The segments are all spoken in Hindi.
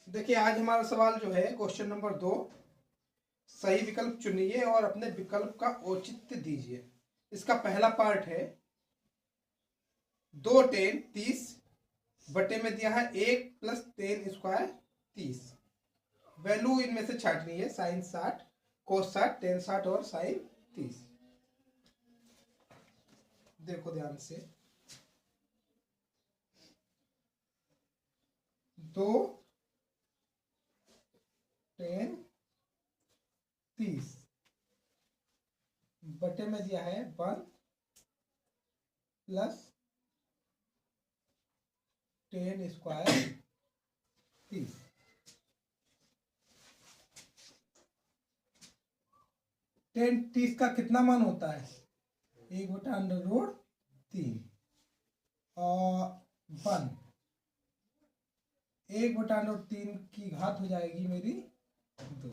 देखिए आज हमारा सवाल जो है क्वेश्चन नंबर 2, सही विकल्प चुनिए और अपने विकल्प का औचित्य दीजिए। इसका पहला पार्ट है 2 10 30 बटे में दिया है 1 + 10 स्क्वायर 30। वैल्यू इनमें से छाटनी है, साइन 60, कोस 60, टेन 60 और साइन 30। देखो ध्यान से, 2 10 30 बटे में दिया है 1 + 10 स्क्वायर 30। 10 30 का कितना मान होता है? 1/√3 और 1 1/√3 की घात हो जाएगी मेरी 2।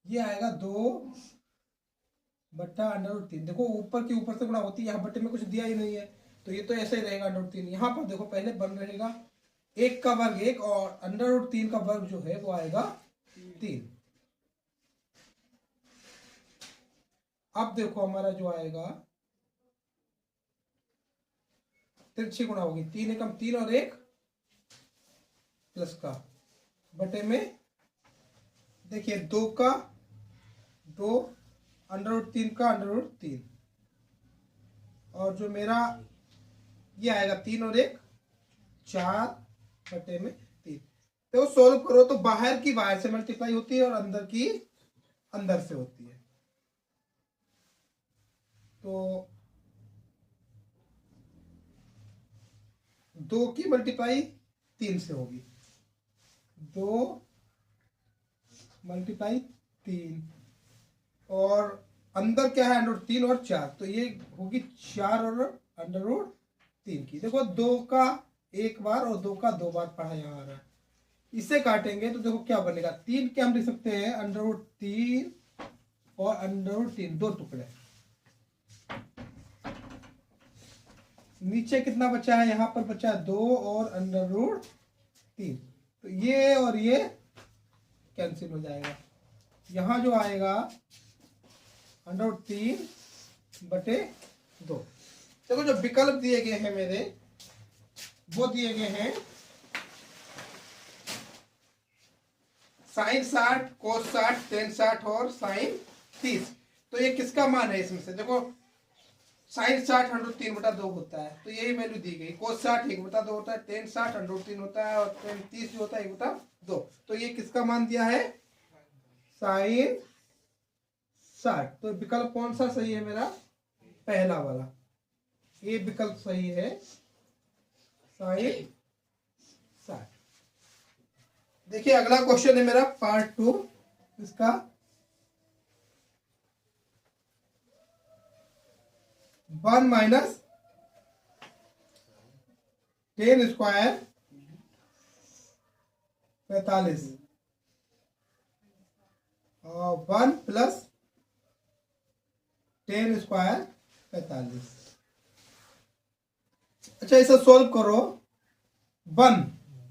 ये आएगा 2/√3। देखो ऊपर की ऊपर से गुणा होती है, यहाँ बटे में कुछ दिया ही नहीं है तो ये तो ऐसे ही रहेगा √3। यहाँ पर देखो पहले बन रहेगा 1 का वर्ग 1 और √3 का वर्ग जो है वो आएगा 3। अब देखो हमारा जो आएगा तिरछी गुणा होगी, 3 एकम 3 और 1 प्लस का बटे में देखिए 2 का 2 √3 का √3 और जो मेरा ये आएगा 3 और 1 4 बटे में 3। तो सोल्व करो तो बाहर की बाहर से मल्टीप्लाई होती है और अंदर की अंदर से होती है। तो 2 की मल्टीप्लाई 3 से होगी, 2 × 3 और अंदर क्या है √3 और 4, तो ये होगी 4 और √3 की। देखो 2 का एक बार और 2 का 2 बार पढ़ा यहाँ आ रहा है। इसे काटेंगे तो देखो क्या बनेगा, 3 के हम लिख सकते हैं √3 और √3 दो टुकड़े। नीचे कितना बचा है, यहाँ पर बचा 2 और √3, तो ये और ये कैंसिल हो जाएगा। यहाँ जो आएगा √3/2। देखो जो विकल्प दिए गए हैं मेरे वो दिए गए हैं साइन 60, कोस 60, टेन 60 और साइन 30। तो ये किसका मान है इसमें से? देखो साइन 60 √3/2 होता है तो यही वैल्यू दी गई। कोस 60 1/2 होता है, टेन 60 √3 होता है और टेन 30 जो होता है 1/2। तो ये किसका मान दिया है? साइन 60। तो विकल्प कौन सा सही है मेरा? पहला वाला, ये विकल्प सही है, साइन 60। देखिए अगला क्वेश्चन है मेरा पार्ट 2। इसका 1 - 10 स्क्वायर 45 और 1 + 10 स्क्वायर 45। अच्छा इसे सोल्व करो। 1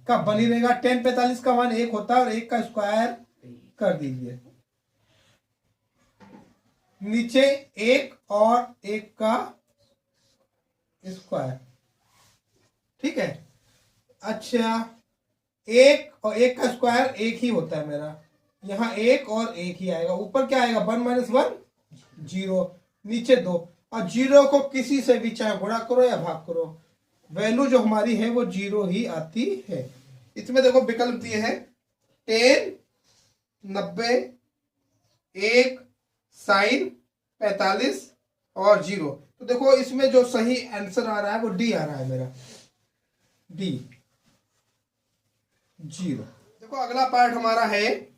का बन ही रहेगा, 10 45 का मान 1 होता है और 1 का स्क्वायर कर दीजिए। नीचे 1 और 1 का स्क्वायर, ठीक है। अच्छा 1 और 1 का स्क्वायर 1 ही होता है मेरा, यहाँ 1 और 1 ही आएगा। ऊपर क्या आएगा? 1 - 1 0, नीचे 2 और 0 को किसी से भी चाहे गुणा करो या भाग करो, वैल्यू जो हमारी है वो 0 ही आती है। इसमें देखो विकल्प दिए हैं 10 90 1 साइन 45 और 0। तो देखो इसमें जो सही आंसर आ रहा है वो डी आ रहा है मेरा, डी 0। देखो अगला पार्ट हमारा है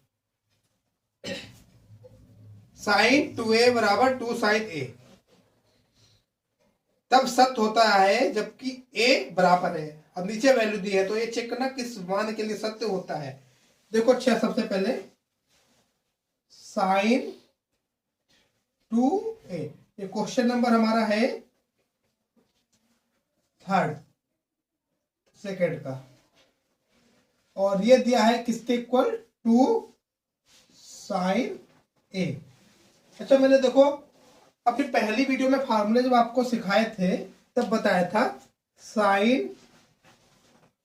साइन 2a = 2 साइन a। तब सत्य होता है जबकि a बराबर है। अब नीचे वैल्यू दी है तो ये चेक करना किस मान के लिए सत्य होता है। देखो अच्छा सबसे पहले साइन 2a, ये क्वेश्चन नंबर हमारा है 3rd सेकेंड का। और ये दिया है किसके इक्वल, 2 साइन ए। अच्छा मैंने देखो अपनी पहली वीडियो में फार्मूले जब आपको सिखाए थे तब बताया था साइन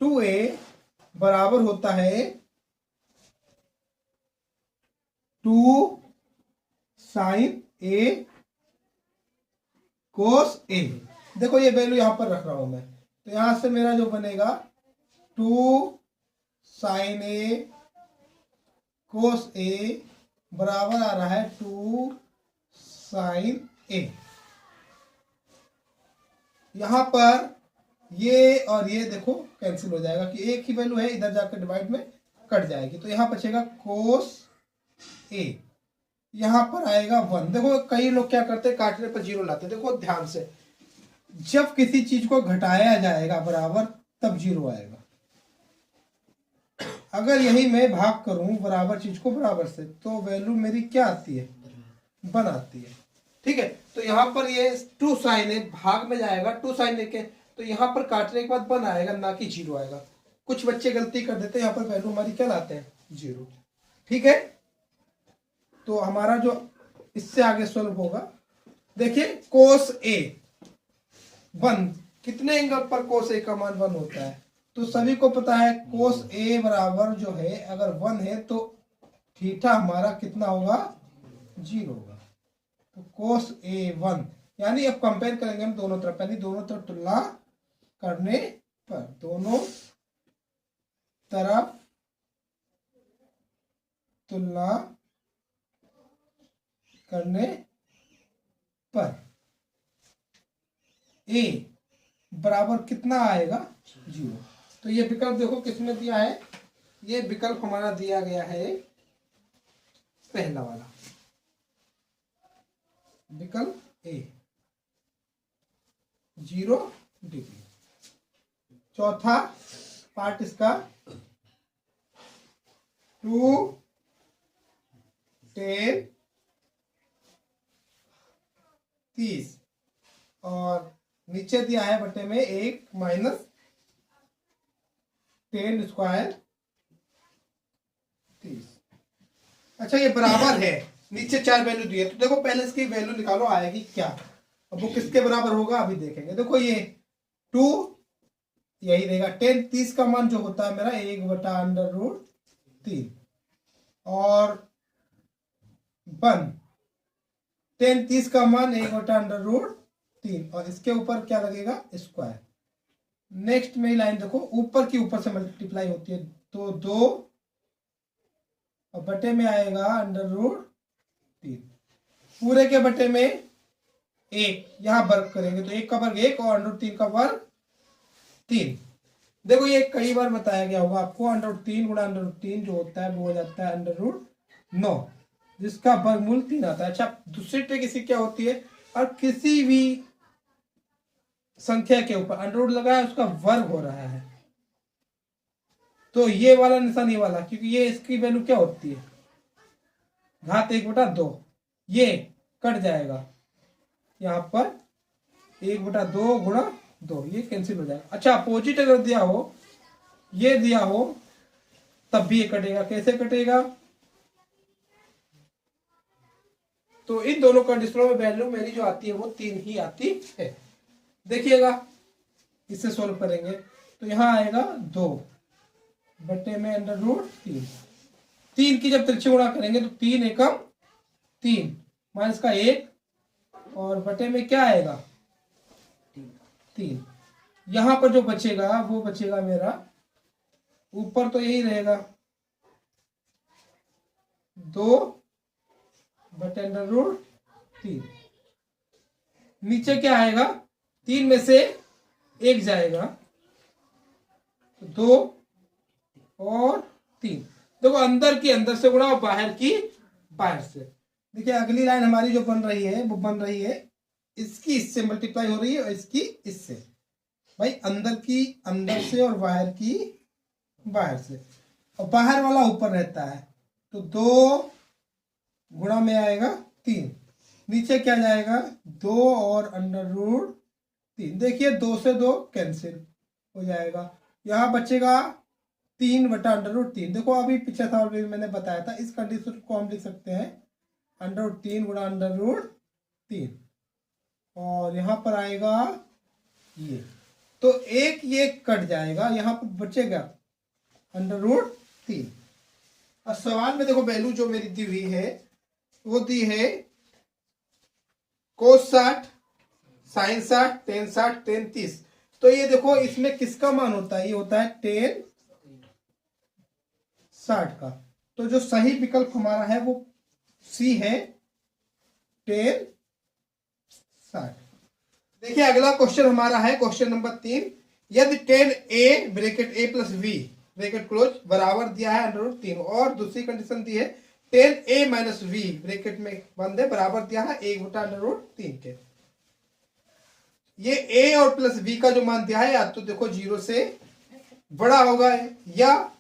2a बराबर होता है 2 साइन ए कोस ए। देखो ये वैल्यू यहां पर रख रहा हूं मैं, तो यहां से मेरा जो बनेगा 2 साइन ए कोस ए बराबर आ रहा है 2 साइन ए। यहां पर ये और ये देखो कैंसिल हो जाएगा कि एक ही वैल्यू है, इधर जाकर डिवाइड में कट जाएगी, तो यहां बचेगा कोस ए। यहां पर आएगा 1। देखो कई लोग क्या करते हैं, काटने पर जीरो लाते हैं। देखो ध्यान से, जब किसी चीज को घटाया जाएगा बराबर तब जीरो आएगा। अगर यही मैं भाग करूं बराबर चीज को बराबर से, तो वैल्यू मेरी क्या आती है, 1 आती है। ठीक है, तो यहाँ पर ये 2 साइन ए भाग में जाएगा 2 साइन ए के, तो यहाँ पर काटने के बाद 1 आएगा, ना कि 0 आएगा। कुछ बच्चे गलती कर देते हैं, यहाँ पर वैल्यू हमारी क्या लाते हैं, 0। ठीक है, तो हमारा जो इससे आगे सोल्व होगा, देखिए कोस ए 1, कितने एंगल पर कोस ए का मान 1 होता है, तो सभी को पता है कोस ए बराबर जो है अगर 1 है तो थीटा हमारा कितना होगा, 0 होगा। तो कोस ए 1, यानी अब कंपेयर करेंगे हम दोनों तरफ, यानी दोनों तरफ तुलना करने पर, दोनों तरफ तुलना करने पर ए बराबर कितना आएगा, 0। तो ये विकल्प देखो किसने दिया है, ये विकल्प हमारा दिया गया है पहला वाला विकल्प ए, 0 डिग्री। चौथा पार्ट इसका 2 10 30 और नीचे दिया है बटे में 1 माइनस 10 स्क्वायर 30। अच्छा ये बराबर है, नीचे 4 वैल्यू दिए, तो देखो पहले इसकी वैल्यू निकालो आएगी क्या। अब वो किसके बराबर होगा अभी देखेंगे। देखो ये 2 यही रहेगा, 10 30 का मान जो होता है मेरा 1/√3 और 1 10 30 का मान 1/√3 और इसके ऊपर क्या लगेगा, स्क्वायर। नेक्स्ट मेरी लाइन देखो, ऊपर की ऊपर से मल्टीप्लाई होती है, तो 2 और बटे में आएगा √3, पूरे के बटे में 1, यहां वर्ग करेंगे तो 1 का वर्ग 1 और √3 का वर्ग 3। देखो ये कई बार बताया गया होगा आपको, √3 गुणा √3 जो होता है वो हो जाता है √9, जिसका वर्गमूल 3 आता है। अच्छा दूसरी ट्रिक इसी क्या होती है, और किसी भी संख्या के ऊपर अंडर लगा है उसका वर्ग हो रहा है, तो ये वाला निशान ये वाला, क्योंकि ये इसकी वैल्यू क्या होती है, घात 1/2, ये कट जाएगा यहां पर 1/2 गुणा 2, ये कैंसिल हो जाएगा। अच्छा अपोजिट अगर दिया हो, ये दिया हो, तब भी ये कटेगा। कैसे कटेगा, तो इन दोनों कंडीशनों में वैल्यू मेरी जो आती है वो 3 ही आती है। देखिएगा इससे सोल्व करेंगे तो यहां आएगा 2 बटे में √3, 3 की जब तिरछी गुणा करेंगे तो 3 एकम 3 माइनस का 1 और बटे में क्या आएगा 3। यहां पर जो बचेगा वो बचेगा मेरा, ऊपर तो यही रहेगा 2 बटे √3, नीचे क्या आएगा, 3 में से 1 जाएगा, 2 और 3। देखो अंदर की अंदर से गुणा और बाहर की बाहर से। देखिए अगली लाइन हमारी जो बन रही है वो बन रही है, इसकी इससे मल्टीप्लाई हो रही है और इसकी इससे। भाई अंदर की अंदर से और बाहर की बाहर से, और बाहर वाला ऊपर रहता है, तो 2 गुणा में आएगा 3, नीचे क्या जाएगा 2 और √3। देखिए 2 से 2 कैंसिल हो जाएगा, यहां बचेगा 3/√3। देखो अभी पिछले सवाल में मैंने बताया था, इस कंडीशन को हम लिख सकते हैं √3 गुणा √3, और यहां पर आएगा ये, तो एक ये कट जाएगा, यहां पर बचेगा √3। और सवाल में देखो वैल्यू जो मेरी दी हुई है वो दी है cos 60, sin 60, tan 60, tan 30। तो ये देखो इसमें किसका मान होता है, ये होता है tan 60 का। तो जो सही विकल्प हमारा है वो सी है, tan 60। देखिए अगला क्वेश्चन हमारा है क्वेश्चन नंबर 3। यदि tan a bracket a plus v bracket close बराबर दिया है √3, और दूसरी कंडीशन दी है tan a minus v bracket में बंद है बराबर दिया है 1/√3 के। ये a और प्लस v का जो मान दिया है, या तो देखो 0 से बड़ा होगा या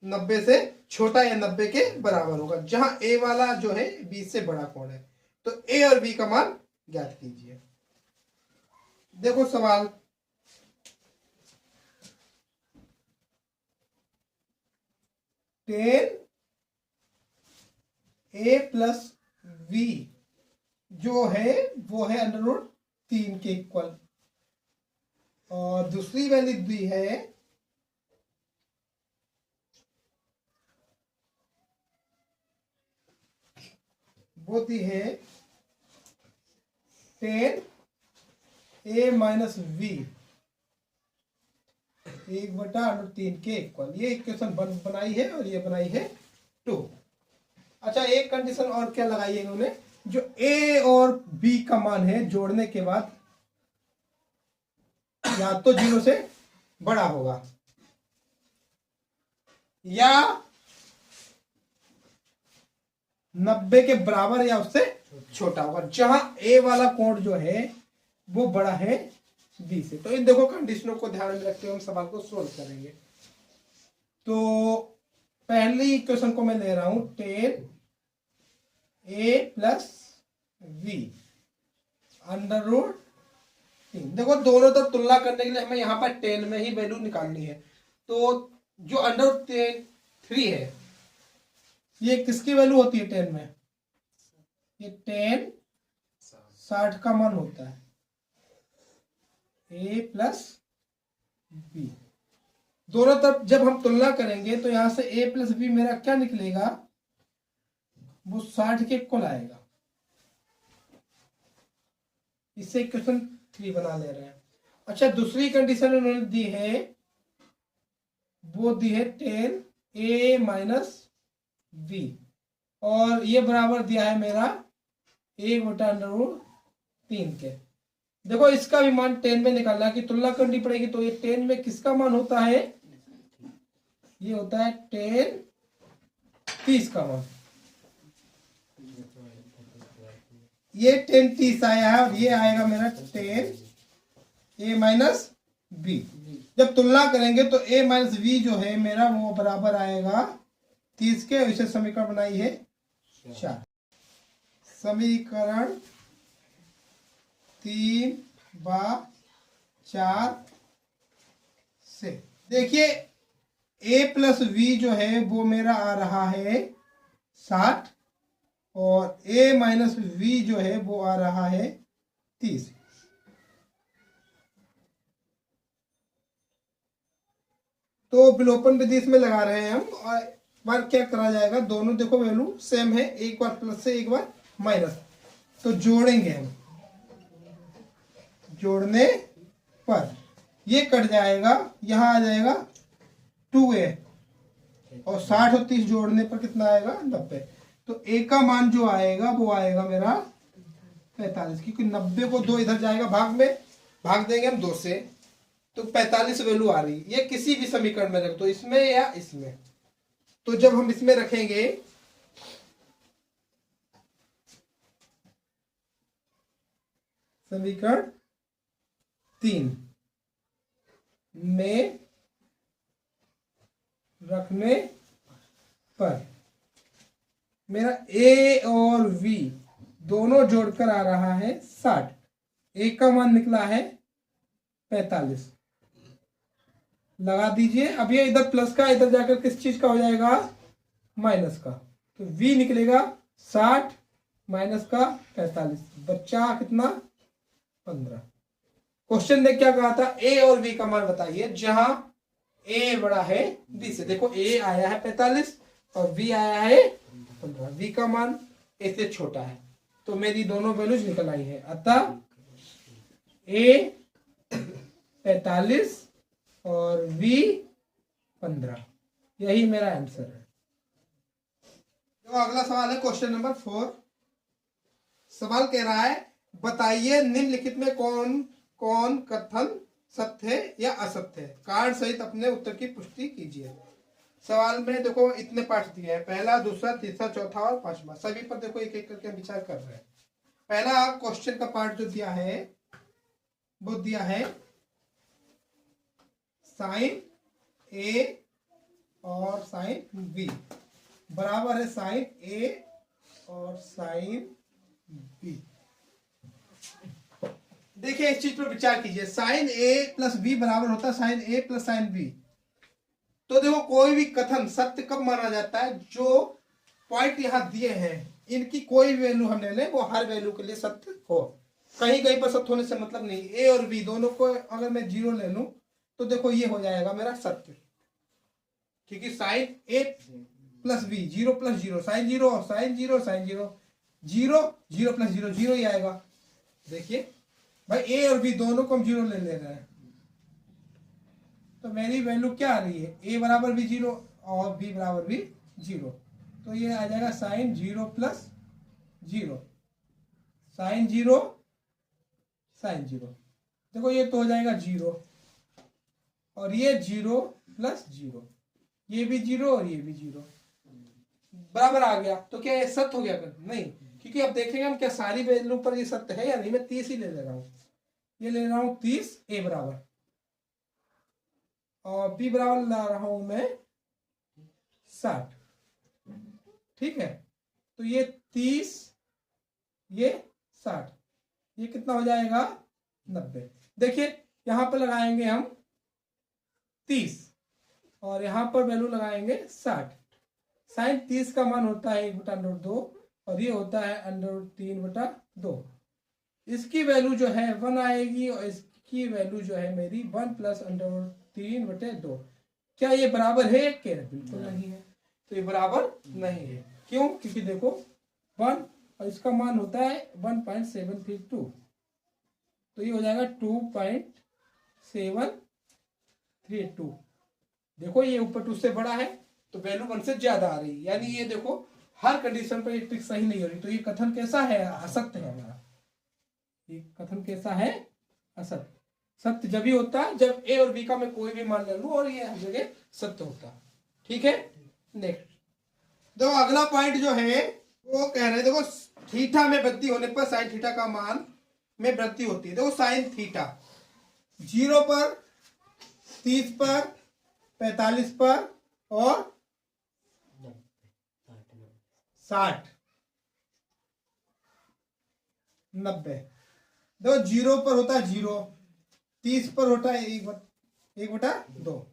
90 से छोटा, या 90 के बराबर होगा, जहां a वाला जो है b से बड़ा कोण है। तो a और b का मान ज्ञात कीजिए। देखो सवाल, tan a प्लस v जो है वो है √3 के इक्वल, और दूसरी वैल्यू दी है वो दी है tan a माइनस v 1/√3 के इक्वल। ये इक्वेशन बनाई है और ये बनाई है 2। अच्छा, एक कंडीशन और क्या लगाई है इन्होंने, जो a और b का मान है जोड़ने के बाद या तो 0 से बड़ा होगा या 90 के बराबर या उससे छोटा होगा, जहां a वाला कोण जो है वो बड़ा है b से। तो इन देखो कंडीशनों को ध्यान में रखते हुए हम सवाल को सोल्व करेंगे। तो पहली इक्वेशन को मैं ले रहा हूं tan a प्लस v √3। देखो दोनों तरफ तुलना करने के लिए हमें यहाँ पर tan में ही वैल्यू निकालनी है। तो जो √3 है ये किसकी वैल्यू होती है tan में, ये tan 60 का मान होता है a प्लस b। दोनों तरफ जब हम तुलना करेंगे तो यहां से a प्लस b मेरा क्या निकलेगा, वो 60 के इक्वल आएगा। इससे क्वेश्चन 3 बना ले रहे हैं। अच्छा, दूसरी कंडीशन उन्होंने दी है वो दी है tan a माइनस b, और ये बराबर दिया है मेरा 1/√3 के। देखो इसका भी मान tan में निकालना की तुलना करनी पड़ेगी। तो ये tan में किसका मान होता है, ये होता है tan 30 का मान। ये tan 30 आया है और ये आएगा मेरा tan a माइनस b। जब तुलना करेंगे तो a माइनस b जो है मेरा वो बराबर आएगा 30 के। इसे समीकरण बनाई है 4। समीकरण 3/4 से देखिए a प्लस v जो है वो मेरा आ रहा है 60, और a माइनस v जो है वो आ रहा है 30। तो विलोपन विधि इसमें लगा रहे हैं हम, और बार क्या करा जाएगा, दोनों देखो वैल्यू सेम है, एक बार प्लस से एक बार माइनस, तो जोड़ेंगे हम। जोड़ने पर ये कट जाएगा, यहां आ जाएगा 2a, और 60 और 30 जोड़ने पर कितना आएगा 90। तो a का मान जो आएगा वो आएगा मेरा 45, क्योंकि 90 को 2 इधर जाएगा भाग में, भाग देंगे हम 2 से, तो 45 वैल्यू आ रही। ये किसी भी समीकरण में रख दो, इसमें या इसमें। तो जब हम इसमें रखेंगे समीकरण 3 में रखने पर मेरा a और v दोनों जोड़कर आ रहा है 60। a का मान निकला है 45, लगा दीजिए। अब ये इधर प्लस का इधर जाकर किस चीज का हो जाएगा, माइनस का। तो v निकलेगा 60 माइनस का 45, बच्चा कितना 15। क्वेश्चन ने क्या कहा था, a और v का मान बताइए जहां a बड़ा है b से। देखो a आया है 45 और v आया है 15, v का मान a से छोटा है, तो मेरी दोनों वैल्यूज निकल आई है। अतः a 45 और v 15, यही मेरा आंसर है। तो अगला सवाल है क्वेश्चन नंबर 4। सवाल कह रहा है बताइए निम्नलिखित में कौन कौन कथन सत्य है या असत्य है, कारण सहित अपने उत्तर की पुष्टि कीजिए। सवाल में देखो इतने पार्ट दिए हैं, पहला, दूसरा, तीसरा, चौथा और पांचवा। सभी पर देखो एक एक करके विचार कर रहे हैं। पहला क्वेश्चन का पार्ट जो दिया है वो दिया है साइन ए और साइन बी बराबर है साइन ए और साइन बी। देखिए इस चीज पर विचार कीजिए, साइन ए प्लस बी बराबर होता है sign A plus sine B. तो देखो कोई भी कथन सत्य कब माना जाता है, जो पॉइंट यहां दिए हैं इनकी कोई भी वैल्यू हम ले लें वो हर वैल्यू के लिए सत्य हो। कहीं कहीं पर सत्य होने से मतलब नहीं, ए और बी दोनों को अगर मैं 0 ले लूं तो देखो ये हो जाएगा मेरा सत्य, क्योंकि sine A plus B 0 plus 0 sine 0 sine 0 sine 0 0 0 plus 0 0 ही आएगा। देखिए भाई ए और बी दोनों को हम 0 ले रहे हैं, तो मेरी वैल्यू क्या आ रही है, ए बराबर भी 0 और बी बराबर भी 0, तो ये आ जाएगा साइन 0 प्लस 0 साइन 0 साइन 0। देखो ये तो हो जाएगा 0 और ये 0 प्लस 0, ये भी 0 और ये भी 0 बराबर आ गया। तो क्या ये सत्य हो गया फिर? नहीं, क्योंकि अब देखेंगे हम क्या सारी वैल्यू पर ये सत्य है या नहीं। मैं 30 ही ले रहा हूं, ये ले रहा हूं 30 ए बराबर और बी बराबर ला रहा हूं मैं 60। ठीक है, तो ये 30 ये 60, ये कितना हो जाएगा 90। देखिए यहां पर लगाएंगे हम 30 और यहां पर वैल्यू लगाएंगे 60। साइन 30 का मान होता है 1/√2 और ये होता है √3/2। इसकी वैल्यू जो है 1 आएगी और इसकी वैल्यू जो है मेरी 1 प्लस √3/2। क्या ये बराबर है क्या? बिल्कुल नहीं है, तो ये बराबर नहीं है। क्यों? क्योंकि देखो 1 और इसका मान होता है 1.732, तो ये हो जाएगा 2.732। देखो ये ऊपर 2 से बड़ा है तो वैल्यू 1 से ज्यादा आ रही है, यानी ये देखो हर कंडीशन पर ये ट्रिक सही नहीं हो रही। तो ये कथन कैसा है? असत्य है हमारा। ये कथन कैसा है? असत्य। सत्य जब ही होता है जब ए और बी का मैं कोई भी मान ले लूं और ये हर जगह सत्य होता है। ठीक है, नेक्स्ट देखो अगला पॉइंट जो है वो कह रहे हैं, देखो थीटा में वृद्धि होने पर साइन थीटा का मान में वृद्धि होती है। देखो साइन थीटा 0 पर, 30 पर, 45 पर और 60, 90। देखो 0 पर होता है 0, 30 पर होता है 1/2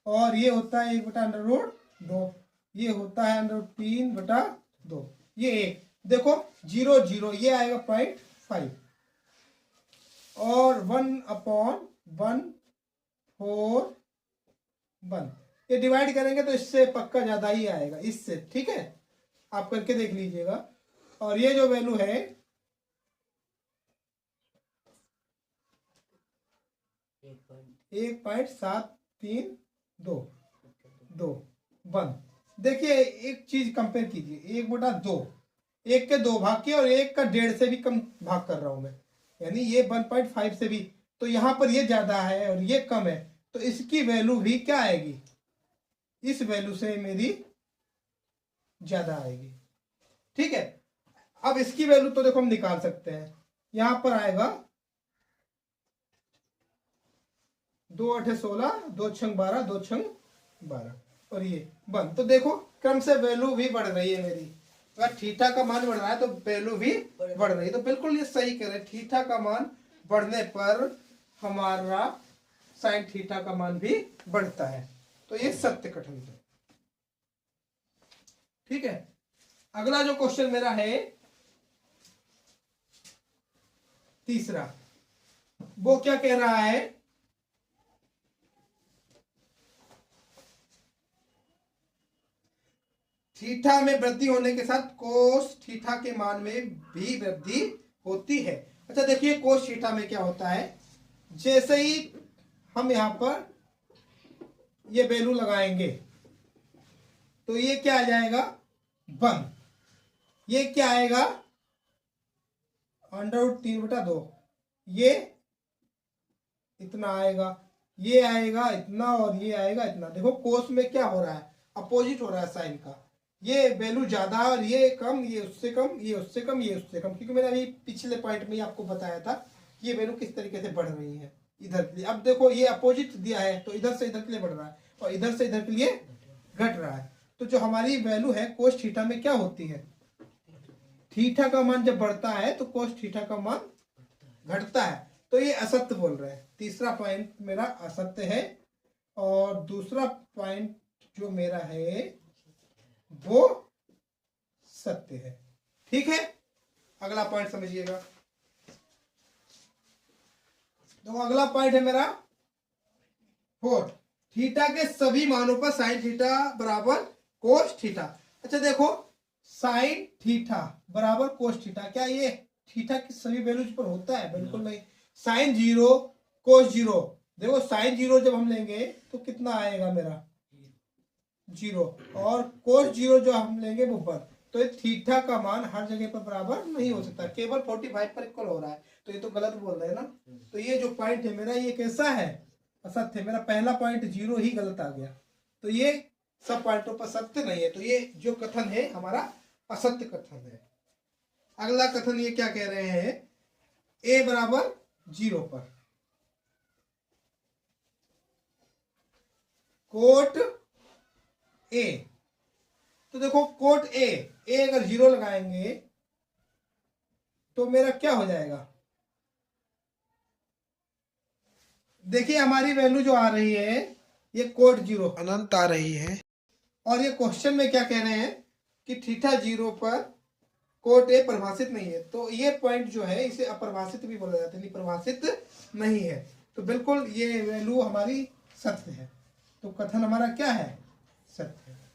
और ये होता है 1/√2, ये होता है √3/2, ये 1। देखो 0 0 ये आएगा 0.5 और 1/141। ये डिवाइड करेंगे तो इससे पक्का ज्यादा ही आएगा इससे। ठीक है, आप करके देख लीजिएगा। और ये जो वैल्यू है 1.732 देखिए एक चीज कंपेयर कीजिए, 1/2, 1 के 2 भाग के और 1 का 1.5 से भी कम भाग कर रहा हूं मैं, यानी ये 1.5 से भी, तो यहां पर ये ज्यादा है और ये कम है, तो इसकी वैल्यू भी क्या आएगी? इस वैल्यू से मेरी ज्यादा आएगी। ठीक है, अब इसकी वैल्यू तो देखो हम निकाल सकते हैं। यहां पर आएगा 2 8 16, 2 6 12, 2 6 12 और ये 1। तो देखो क्रम से वैल्यू भी बढ़ रही है मेरी। अगर थीटा का मान बढ़ रहा है तो वैल्यू भी बढ़ रही है, तो बिल्कुल ये सही कह रहे हैं। थीटा का मान बढ़ने पर हमारा साइन थीटा का मान भी बढ़ता है। तो ये सत्य कथन है। ठीक है, अगला जो क्वेश्चन मेरा है तीसरा, वो क्या कह रहा है, थीटा में वृद्धि होने के साथ कोस थीटा के मान में भी वृद्धि होती है। अच्छा देखिए, कोस थीटा में क्या होता है, जैसे ही हम यहां पर ये वैल्यू लगाएंगे तो ये क्या आ जाएगा 1, ये क्या आएगा √3/2, ये इतना आएगा, ये आएगा इतना और ये आएगा इतना। देखो कोस में क्या हो रहा है, अपोजिट हो रहा है साइन का, ये वैल्यू ज्यादा और ये कम, ये उससे कम, ये उससे कम, ये उससे कम, क्योंकि मैंने अभी पिछले पॉइंट में आपको बताया था ये वैल्यू किस तरीके से बढ़ रही है इधर के लिए। अब देखो ये अपोजिट दिया है तो इधर से इधर के लिए बढ़ रहा है और इधर से इधर के लिए घट रहा है। तो जो हमारी वैल्यू है कोस थीटा में क्या होती है, थीटा का मान जब बढ़ता है तो कोस थीटा का मान घटता है। तो ये असत्य बोल रहे हैं, तीसरा पॉइंट मेरा असत्य है और दूसरा पॉइंट जो मेरा है वो सत्य है। ठीक है, अगला पॉइंट समझिएगा। तो अगला पॉइंट है मेरा 4, थीटा के सभी मानों पर साइन थीटा बराबर कोस थीटा। अच्छा देखो, साइन थीटा बराबर कोस थीटा, क्या ये थीटा की सभी वैल्यूज पर होता है? बिल्कुल नहीं। साइन 0 कोस 0, देखो साइन 0 जब हम लेंगे तो कितना आएगा मेरा 0, और कोस 0 जो हम लेंगे वो 1। तो ये थीटा का मान हर जगह पर बराबर नहीं हो सकता, केवल 45 पर इक्वल हो रहा है, तो ये तो गलत बोल रहे हैं ना। तो ये जो पॉइंट है मेरा ये कैसा है, असत्य है। मेरा पहला पॉइंट 0 ही गलत आ गया, तो ये सब पॉइंटों पर सत्य नहीं है, तो ये जो कथन है हमारा असत्य कथन है। अगला कथन ये क्या कह रहे हैं, a बराबर 0 पर कोट a, तो देखो कोट a अगर 0 लगाएंगे तो मेरा क्या हो जाएगा, देखिए हमारी वैल्यू जो आ रही है ये कोट 0 अनंत आ रही है, और ये क्वेश्चन में क्या कह रहे हैं कि थीटा 0 पर कोट ए परिभाषित नहीं है। तो ये पॉइंट जो है इसे अपरिभाषित भी बोला जाता है, परिभाषित नहीं है। तो बिल्कुल ये वैल्यू हमारी सत्य है, तो कथन हमारा क्या है, सत्य है।